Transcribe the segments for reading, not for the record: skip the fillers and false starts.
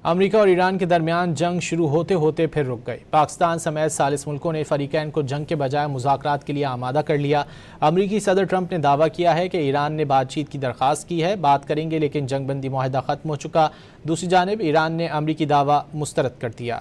امریکہ اور ایران کے درمیان جنگ شروع ہوتے ہوتے پھر رک گئی۔ پاکستان سمیت ثالث ملکوں نے فریقین کو جنگ کے بجائے مذاکرات کے لیے آمادہ کر لیا۔ امریکی صدر ٹرمپ نے دعویٰ کیا ہے کہ ایران نے بات چیت کی درخواست کی ہے، بات کریں گے لیکن جنگ بندی معاہدہ ختم ہو چکا۔ دوسری جانب ایران نے امریکی دعویٰ مسترد کر دیا۔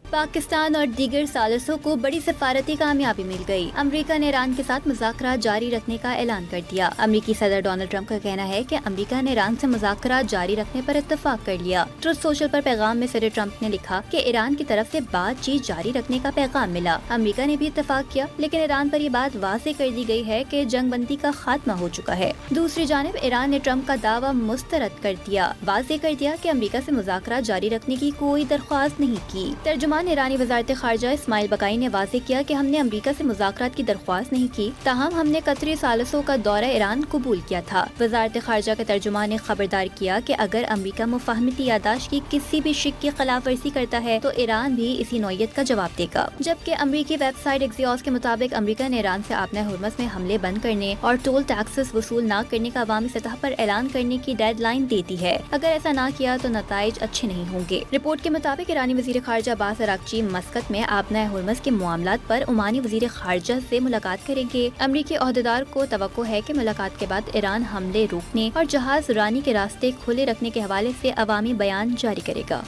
پاکستان اور دیگر ثالثوں کو بڑی سفارتی کامیابی مل گئی۔ امریکہ نے ایران کے ساتھ مذاکرات جاری رکھنے کا اعلان کر دیا۔ امریکی صدر ڈونلڈ ٹرمپ کا کہنا ہے کہ امریکہ نے ایران سے مذاکرات جاری رکھنے پر اتفاق کر لیا۔ ٹروتھ سوشل پر پیغام میں صدر ٹرمپ نے لکھا کہ ایران کی طرف سے بات چیت جاری رکھنے کا پیغام ملا۔ امریکہ نے بھی اتفاق کیا، لیکن ایران پر یہ بات واضح کر دی گئی ہے کہ جنگ بندی کا خاتمہ ہو چکا ہے۔ دوسری جانب ایران نے ٹرمپ کا دعویٰ مسترد کر دیا، واضح کر دیا کہ امریکہ سے مذاکرات جاری رکھنے کی کوئی درخواست نہیں کی۔ ترجمان ایرانی وزارت خارجہ اسماعیل بقائی نے واضح کیا کہ ہم نے امریکہ سے مذاکرات کی درخواست نہیں کی، تاہم ہم نے قطری ثالثوں کا دورہ ایران قبول کیا تھا۔ وزارت خارجہ کے ترجمان نے خبردار کیا کہ اگر امریکہ مفاہمتی یادداشت کی کسی بھی شق کی خلاف ورزی کرتا ہے تو ایران بھی اسی نوعیت کا جواب دے گا۔ جبکہ امریکی ویب سائٹ ایکزیوس کے مطابق امریکہ نے ایران سے آبنہ ہرمز میں حملے بند کرنے اور ٹول ٹیکسز وصول نہ کرنے کا عوامی سطح پر اعلان کرنے کی ڈیڈ لائن دے دی ہے۔ اگر ایسا نہ کیا تو نتائج اچھے نہیں ہوں گے۔ رپورٹ کے مطابق ایرانی وزیر خارجہ عباس اراغچی مسقط میں آبنہ ہرمز کے معاملات پر عمانی وزیر خارجہ سے ملاقات کریں گے۔ امریکی عہدیدار کو توقع ہے کہ ملاقات کے بعد ایران حملے روکنے اور جہاز رانی کے راستے کھلے رکھنے کے حوالے سے عوامی بیان جاری کرے گا۔